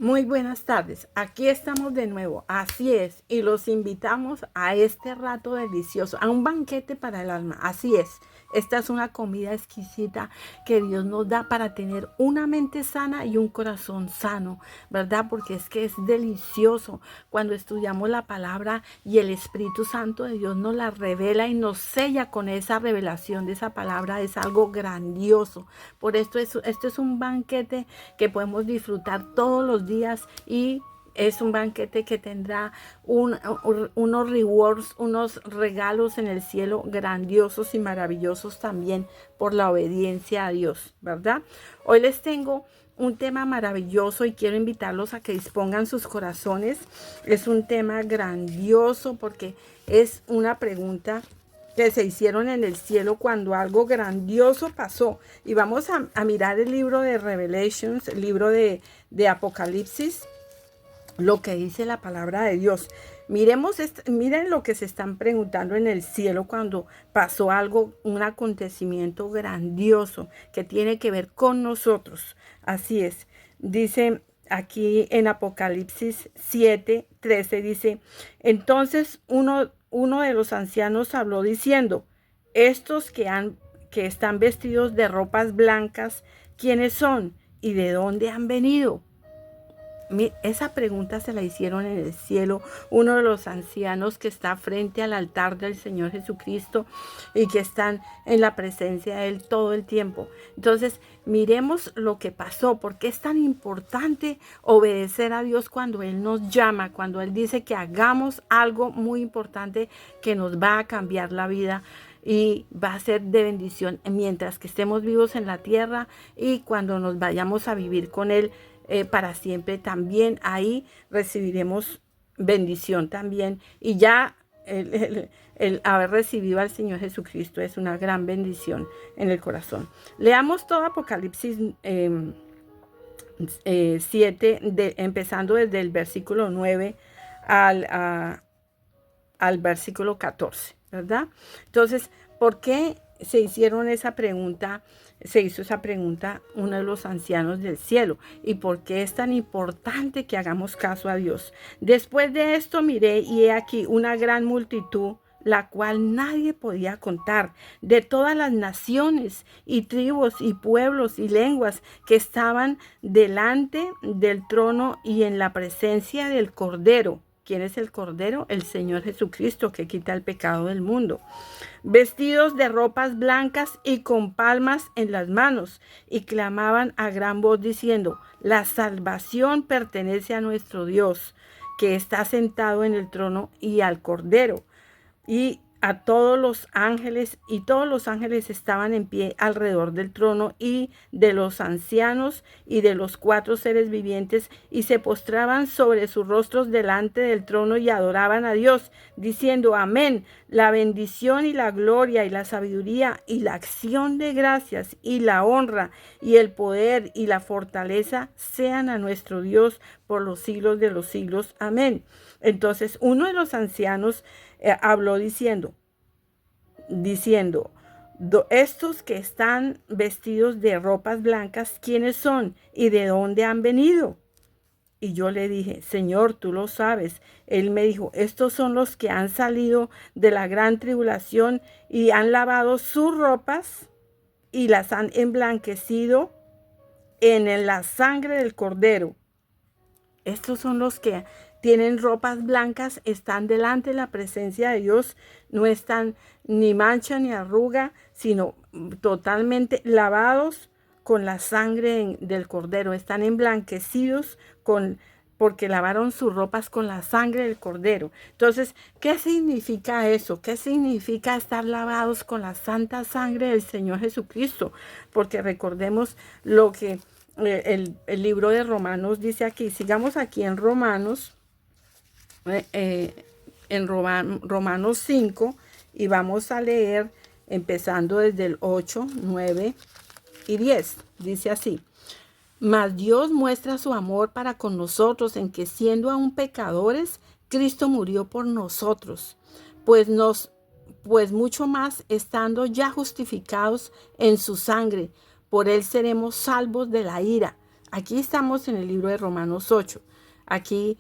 Muy buenas tardes, aquí estamos de nuevo, así es, y los invitamos a este rato delicioso, a un banquete para el alma, así es. Esta es una comida exquisita que Dios nos da para tener una mente sana y un corazón sano, ¿verdad? Porque es que es delicioso cuando estudiamos la palabra y el Espíritu Santo de Dios nos la revela y nos sella con esa revelación de esa palabra, es algo grandioso. Por esto es un banquete que podemos disfrutar todos los días y es un banquete que tendrá unos rewards, unos regalos en el cielo grandiosos y maravillosos también por la obediencia a Dios, ¿verdad? Hoy les tengo un tema maravilloso y quiero invitarlos a que dispongan sus corazones. Es un tema grandioso porque es una pregunta que se hicieron en el cielo cuando algo grandioso pasó. Y vamos a mirar el libro de Revelations, el libro de Apocalipsis, lo que dice la palabra de Dios. Miren lo que se están preguntando en el cielo cuando pasó algo, un acontecimiento grandioso que tiene que ver con nosotros. Así es. Dice aquí en Apocalipsis 7:13, dice, entonces uno de los ancianos habló diciendo, estos que están vestidos de ropas blancas, ¿quiénes son y de dónde han venido? Esa pregunta se la hicieron en el cielo uno de los ancianos que está frente al altar del Señor Jesucristo y que están en la presencia de Él todo el tiempo. Entonces, miremos lo que pasó, porque es tan importante obedecer a Dios cuando Él nos llama, cuando Él dice que hagamos algo muy importante que nos va a cambiar la vida y va a ser de bendición mientras que estemos vivos en la tierra y cuando nos vayamos a vivir con Él para siempre también ahí recibiremos bendición también y ya el haber recibido al Señor Jesucristo es una gran bendición en el corazón. Leamos todo Apocalipsis 7, empezando desde el versículo 9 al versículo 14, ¿verdad? Entonces, ¿por qué se hicieron esa pregunta? Se hizo esa pregunta uno de los ancianos del cielo. ¿Y por qué es tan importante que hagamos caso a Dios? Después de esto miré y he aquí una gran multitud, la cual nadie podía contar, de todas las naciones y tribus y pueblos y lenguas que estaban delante del trono y en la presencia del Cordero. ¿Quién es el Cordero? El Señor Jesucristo, que quita el pecado del mundo. Vestidos de ropas blancas y con palmas en las manos, y clamaban a gran voz diciendo, la salvación pertenece a nuestro Dios, que está sentado en el trono y al Cordero. Y a todos los ángeles, y todos los ángeles estaban en pie alrededor del trono y de los ancianos y de los cuatro seres vivientes, y se postraban sobre sus rostros delante del trono y adoraban a Dios, diciendo, amén, la bendición y la gloria y la sabiduría y la acción de gracias y la honra y el poder y la fortaleza sean a nuestro Dios por los siglos de los siglos, amén. Entonces uno de los ancianos habló diciendo, estos que están vestidos de ropas blancas, ¿quiénes son y de dónde han venido? Y yo le dije, Señor, tú lo sabes. Él me dijo, estos son los que han salido de la gran tribulación y han lavado sus ropas y las han emblanquecido en la sangre del Cordero. Estos son los que tienen ropas blancas, están delante de la presencia de Dios, no están ni mancha ni arruga, sino totalmente lavados con la sangre del Cordero, están emblanquecidos porque lavaron sus ropas con la sangre del Cordero. Entonces, ¿qué significa eso? ¿Qué significa estar lavados con la santa sangre del Señor Jesucristo? Porque recordemos lo que el libro de Romanos dice aquí. Sigamos aquí en Romanos, Romanos 5, y vamos a leer empezando desde el 8, 9 y 10. Dice así, mas Dios muestra su amor para con nosotros en que siendo aún pecadores, Cristo murió por nosotros, pues mucho más estando ya justificados en su sangre, por él seremos salvos de la ira. Aquí estamos en el libro de Romanos 8. Aquí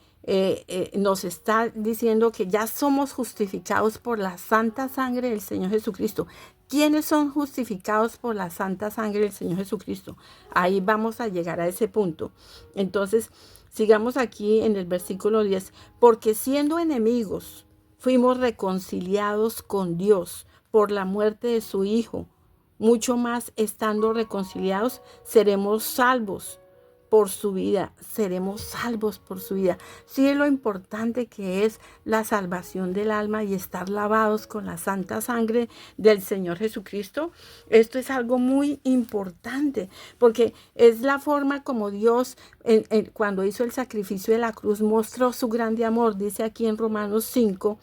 nos está diciendo que ya somos justificados por la santa sangre del Señor Jesucristo. ¿Quiénes son justificados por la santa sangre del Señor Jesucristo? Ahí vamos a llegar a ese punto. Entonces, sigamos aquí en el versículo 10. Porque siendo enemigos, fuimos reconciliados con Dios por la muerte de su Hijo. Mucho más estando reconciliados, seremos salvos por su vida, seremos salvos por su vida. Sí, lo importante que es la salvación del alma y estar lavados con la santa sangre del Señor Jesucristo. Esto es algo muy importante porque es la forma como Dios cuando hizo el sacrificio de la cruz mostró su grande amor. Dice aquí en Romanos 5.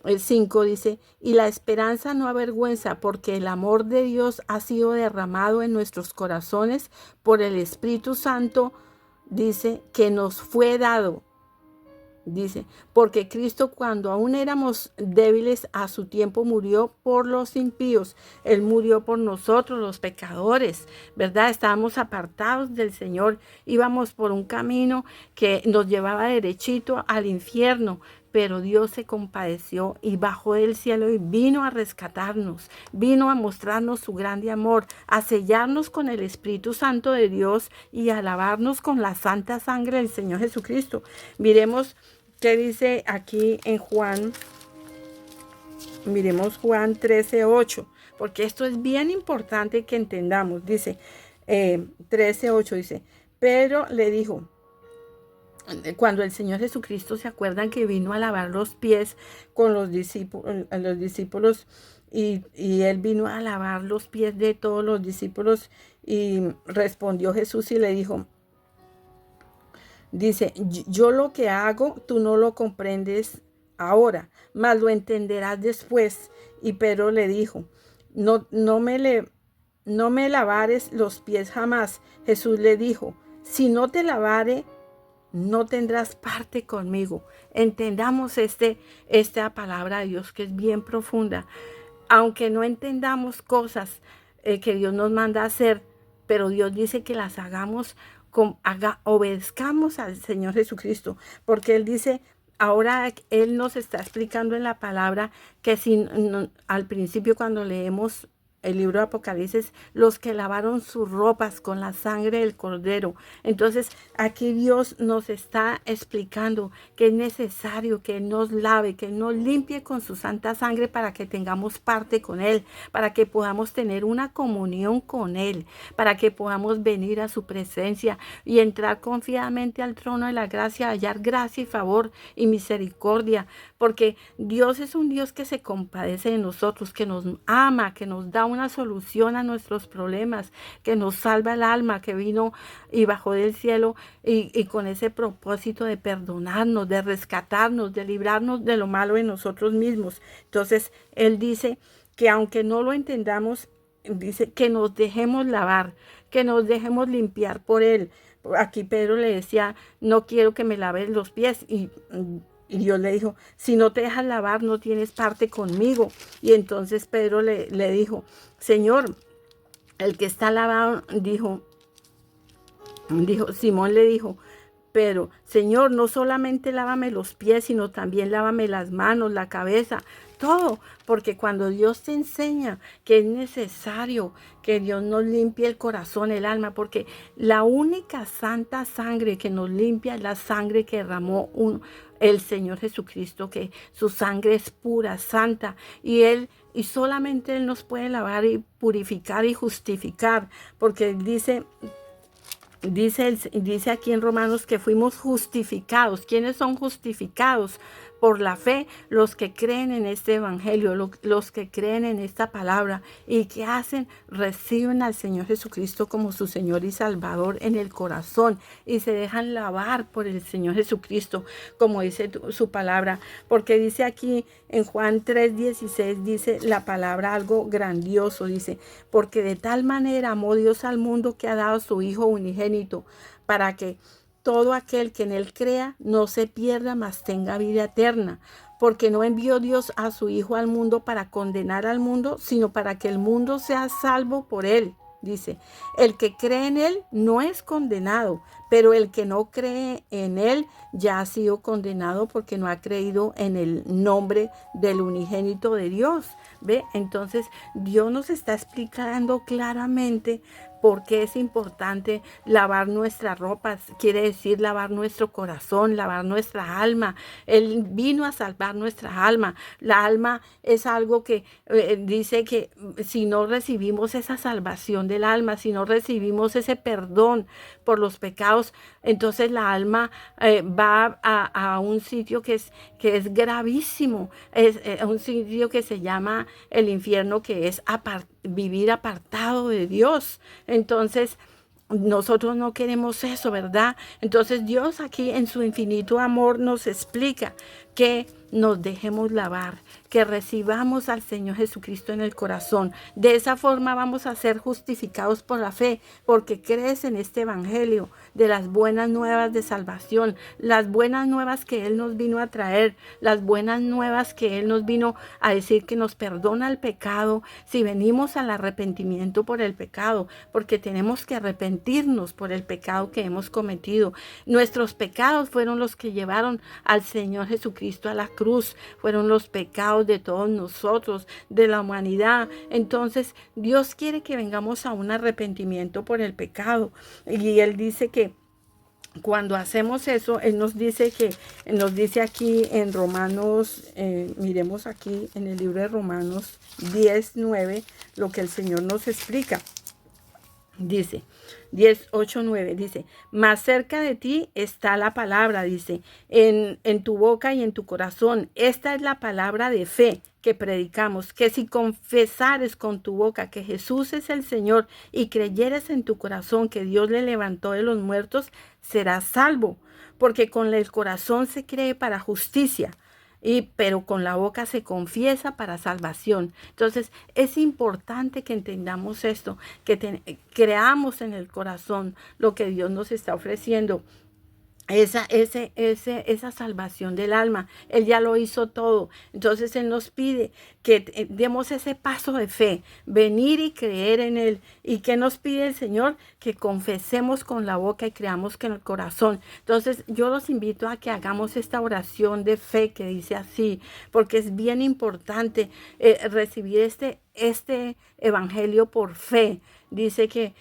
El 5 dice, y la esperanza no avergüenza, porque el amor de Dios ha sido derramado en nuestros corazones por el Espíritu Santo, dice, que nos fue dado. Dice, porque Cristo cuando aún éramos débiles a su tiempo murió por los impíos. Él murió por nosotros, los pecadores, ¿verdad? Estábamos apartados del Señor, íbamos por un camino que nos llevaba derechito al infierno. Pero Dios se compadeció y bajó del cielo y vino a rescatarnos, vino a mostrarnos su grande amor, a sellarnos con el Espíritu Santo de Dios y a lavarnos con la santa sangre del Señor Jesucristo. Miremos qué dice aquí en Juan, miremos Juan 13:8, porque esto es bien importante que entendamos. Dice 13:8, dice, Pedro le dijo, cuando el Señor Jesucristo, ¿se acuerdan que vino a lavar los pies con los discípulos y Él vino a lavar los pies de todos los discípulos? Y respondió Jesús y le dijo, dice, yo lo que hago, tú no lo comprendes ahora, mas lo entenderás después. Y Pedro le dijo, no me lavares los pies jamás. Jesús le dijo, si no te lavare, no tendrás parte conmigo. Entendamos esta palabra de Dios que es bien profunda. Aunque no entendamos cosas que Dios nos manda a hacer, pero Dios dice que las hagamos, obedezcamos al Señor Jesucristo, porque Él dice, ahora Él nos está explicando en la palabra que al principio cuando leemos el libro de Apocalipsis, los que lavaron sus ropas con la sangre del Cordero. Entonces, aquí Dios nos está explicando que es necesario que Él nos lave, que Él nos limpie con su santa sangre para que tengamos parte con Él, para que podamos tener una comunión con Él, para que podamos venir a su presencia y entrar confiadamente al trono de la gracia, hallar gracia y favor y misericordia, porque Dios es un Dios que se compadece de nosotros, que nos ama, que nos da una solución a nuestros problemas, que nos salva el alma, que vino y bajó del cielo y con ese propósito de perdonarnos, de rescatarnos, de librarnos de lo malo en nosotros mismos. Entonces, Él dice que aunque no lo entendamos, dice que nos dejemos lavar, que nos dejemos limpiar por Él. Aquí Pedro le decía, no quiero que me laves los pies, y Dios le dijo, si no te dejas lavar, no tienes parte conmigo. Y entonces Pedro le dijo, Señor, el que está lavado, Simón le dijo, pero Señor, no solamente lávame los pies, sino también lávame las manos, la cabeza, todo, porque cuando Dios te enseña que es necesario que Dios nos limpie el corazón, el alma, porque la única santa sangre que nos limpia es la sangre que derramó el Señor Jesucristo, que su sangre es pura, santa, y solamente Él nos puede lavar y purificar y justificar, porque dice aquí en Romanos que fuimos justificados. ¿Quiénes son justificados? Por la fe, los que creen en este evangelio, los que creen en esta palabra y que reciben al Señor Jesucristo como su Señor y Salvador en el corazón y se dejan lavar por el Señor Jesucristo, como dice su palabra, porque dice aquí en Juan 3:16, dice la palabra algo grandioso, dice, porque de tal manera amó Dios al mundo que ha dado a su Hijo unigénito, para que todo aquel que en Él crea no se pierda, mas tenga vida eterna. Porque no envió Dios a su Hijo al mundo para condenar al mundo, sino para que el mundo sea salvo por Él. dice, el que cree en Él no es condenado, pero el que no cree en Él ya ha sido condenado porque no ha creído en el nombre del unigénito de Dios. ¿Ve? Entonces Dios nos está explicando claramente por qué es importante lavar nuestras ropas, quiere decir lavar nuestro corazón, lavar nuestra alma. Él vino a salvar nuestra alma. La alma es algo que dice que si no recibimos esa salvación del alma, si no recibimos ese perdón por los pecados, entonces la alma va a un sitio que es gravísimo, es un sitio que se llama el infierno, que es vivir apartado de Dios. Entonces, nosotros no queremos eso, ¿verdad? Entonces Dios aquí en su infinito amor nos explica que nos dejemos lavar, que recibamos al Señor Jesucristo en el corazón. De esa forma vamos a ser justificados por la fe, porque crees en este evangelio de las buenas nuevas de salvación, las buenas nuevas que Él nos vino a traer, las buenas nuevas que Él nos vino a decir que nos perdona el pecado si venimos al arrepentimiento por el pecado, porque tenemos que arrepentirnos por el pecado que hemos cometido. Nuestros pecados fueron los que llevaron al Señor Jesucristo a la cruz, fueron los pecados de todos nosotros, de la humanidad. Entonces Dios quiere que vengamos a un arrepentimiento por el pecado, y Él dice que cuando hacemos eso, Él nos dice aquí en Romanos, miremos aquí en el libro de Romanos 10:9, lo que el Señor nos explica. Dice, 10:8-9, dice, más cerca de ti está la palabra, dice, en tu boca y en tu corazón. Esta es la palabra de fe que predicamos, que si confesares con tu boca que Jesús es el Señor y creyeres en tu corazón que Dios le levantó de los muertos, serás salvo, porque con el corazón se cree para justicia, pero con la boca se confiesa para salvación. Entonces es importante que entendamos esto, que creamos en el corazón lo que Dios nos está ofreciendo. Esa salvación del alma. Él ya lo hizo todo. Entonces Él nos pide que demos ese paso de fe, venir y creer en Él. ¿Y qué nos pide el Señor? Que confesemos con la boca y creamos con el corazón. Entonces yo los invito a que hagamos esta oración de fe que dice así, porque es bien importante recibir este evangelio por fe. Dice que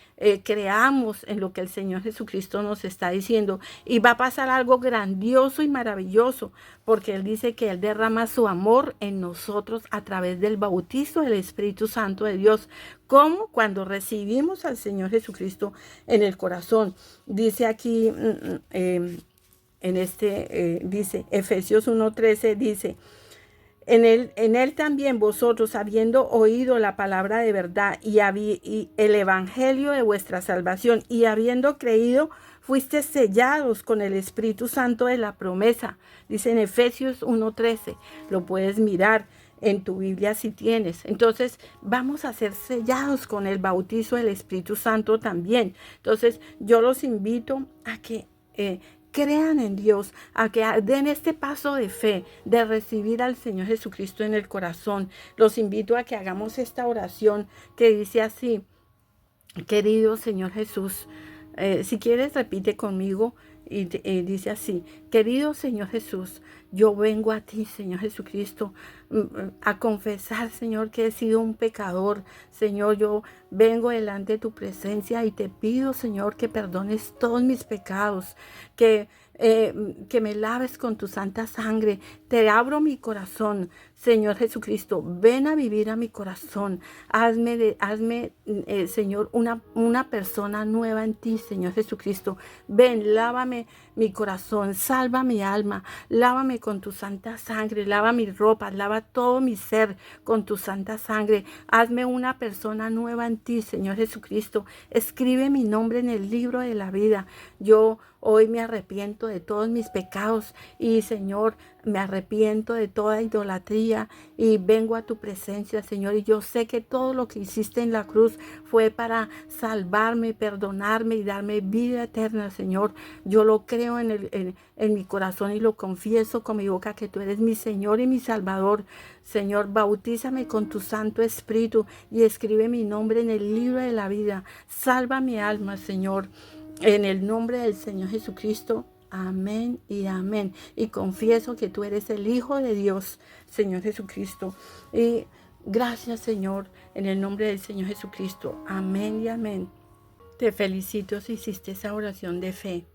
creamos en lo que el Señor Jesucristo nos está diciendo, y va a pasar algo grandioso y maravilloso, porque Él dice que Él derrama su amor en nosotros a través del bautizo del Espíritu Santo de Dios. ¿Cómo? Cuando recibimos al Señor Jesucristo en el corazón. Dice aquí dice Efesios 1:13, dice, en él también vosotros, habiendo oído la palabra de verdad y el evangelio de vuestra salvación, y habiendo creído, fuiste sellados con el Espíritu Santo de la promesa. Dice en Efesios 1:13, lo puedes mirar en tu Biblia si tienes. Entonces vamos a ser sellados con el bautizo del Espíritu Santo también. Entonces yo los invito a que crean en Dios, a que den este paso de fe, de recibir al Señor Jesucristo en el corazón. Los invito a que hagamos esta oración que dice así: querido Señor Jesús, si quieres repite conmigo y dice así: querido Señor Jesús, yo vengo a ti, Señor Jesucristo, a confesar, Señor, que he sido un pecador. Señor, yo vengo delante de tu presencia y te pido, Señor, que perdones todos mis pecados, que me laves con tu santa sangre. Te abro mi corazón, Señor Jesucristo. Ven a vivir a mi corazón. Hazme Señor, una persona nueva en ti, Señor Jesucristo. Ven, lávame mi corazón, salva mi alma, lávame con tu santa sangre, lava mi ropa, lava todo mi ser con tu santa sangre. Hazme una persona nueva en ti, Señor Jesucristo. Escribe mi nombre en el libro de la vida. Yo Hoy me arrepiento de todos mis pecados y Señor, me arrepiento de toda idolatría y vengo a tu presencia, Señor. Y yo sé que todo lo que hiciste en la cruz fue para salvarme, perdonarme y darme vida eterna, Señor. Yo lo creo en mi corazón y lo confieso con mi boca que tú eres mi Señor y mi Salvador. Señor, bautízame con tu Santo Espíritu y escribe mi nombre en el libro de la vida. Salva mi alma, Señor, en el nombre del Señor Jesucristo. Amén y amén. Y confieso que tú eres el Hijo de Dios, Señor Jesucristo. Y gracias, Señor, en el nombre del Señor Jesucristo. Amén y amén. Te felicito si hiciste esa oración de fe.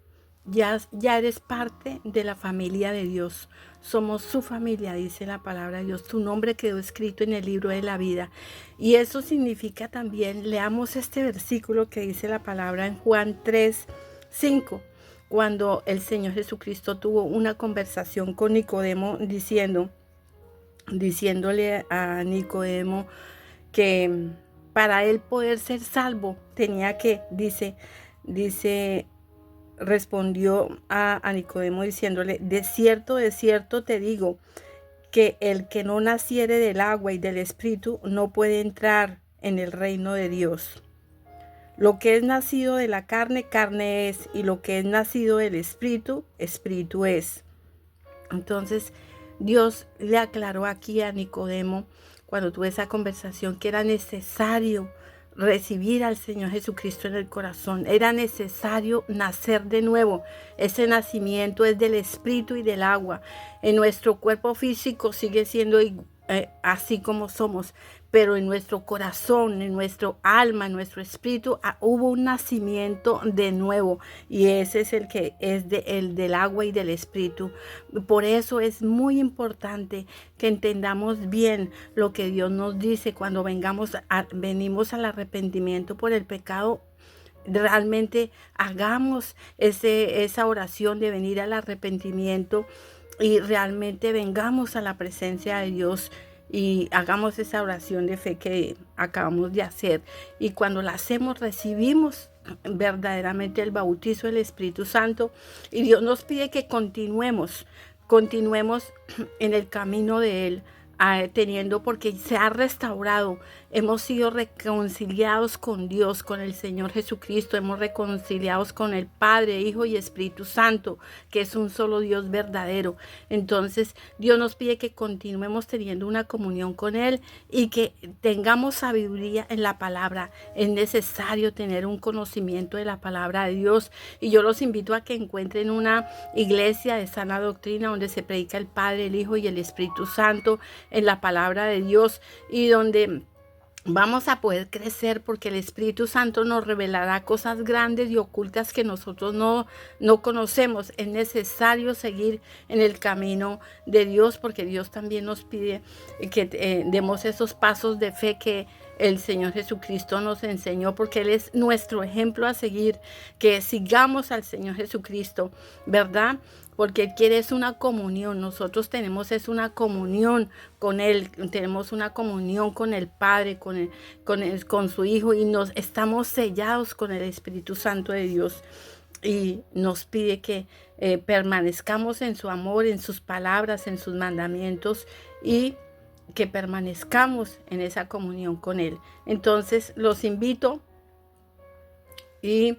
Ya eres parte de la familia de Dios. Somos su familia, dice la palabra de Dios. Tu nombre quedó escrito en el libro de la vida. Y eso significa también, leamos este versículo que dice la palabra en Juan 3:5, cuando el Señor Jesucristo tuvo una conversación con Nicodemo diciéndole a Nicodemo que para él poder ser salvo tenía que, respondió a Nicodemo diciéndole, de cierto te digo, que el que no naciere del agua y del Espíritu no puede entrar en el reino de Dios. Lo que es nacido de la carne, carne es, y lo que es nacido del Espíritu, Espíritu es. Entonces, Dios le aclaró aquí a Nicodemo, cuando tuve esa conversación, que era necesario recibir al Señor Jesucristo en el corazón. Era necesario nacer de nuevo. Ese nacimiento es del Espíritu y del agua. En nuestro cuerpo físico sigue siendo así como somos, pero en nuestro corazón, en nuestro alma, en nuestro espíritu, hubo un nacimiento de nuevo, y ese es el que es el del agua y del espíritu. Por eso es muy importante que entendamos bien lo que Dios nos dice cuando venimos al arrepentimiento por el pecado. Realmente hagamos esa oración de venir al arrepentimiento y realmente vengamos a la presencia de Dios y hagamos esa oración de fe que acabamos de hacer. Y cuando la hacemos, recibimos verdaderamente el bautizo del Espíritu Santo, y Dios nos pide que continuemos en el camino de Él, porque se ha restaurado, hemos sido reconciliados con Dios, con el Señor Jesucristo, hemos reconciliados con el Padre, Hijo y Espíritu Santo, que es un solo Dios verdadero. Entonces Dios nos pide que continuemos teniendo una comunión con Él y que tengamos sabiduría en la palabra. Es necesario tener un conocimiento de la palabra de Dios, y yo los invito a que encuentren una iglesia de sana doctrina donde se predica el Padre, el Hijo y el Espíritu Santo en la palabra de Dios, y donde vamos a poder crecer, porque el Espíritu Santo nos revelará cosas grandes y ocultas que nosotros no conocemos. Es necesario seguir en el camino de Dios, porque Dios también nos pide que demos esos pasos de fe que el Señor Jesucristo nos enseñó, porque Él es nuestro ejemplo a seguir, que sigamos al Señor Jesucristo, ¿verdad? Porque Él quiere es una comunión. Nosotros tenemos una comunión con Él, tenemos una comunión con el Padre, con su Hijo, y estamos sellados con el Espíritu Santo de Dios. Y nos pide que permanezcamos en su amor, en sus palabras, en sus mandamientos, y que permanezcamos en esa comunión con Él. Entonces los invito y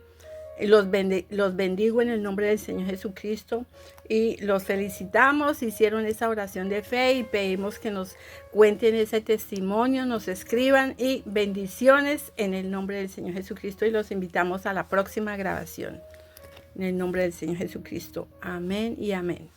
los bendigo en el nombre del Señor Jesucristo, y los felicitamos. Hicieron esa oración de fe y pedimos que nos cuenten ese testimonio, nos escriban, y bendiciones en el nombre del Señor Jesucristo, y los invitamos a la próxima grabación. En el nombre del Señor Jesucristo. Amén y amén.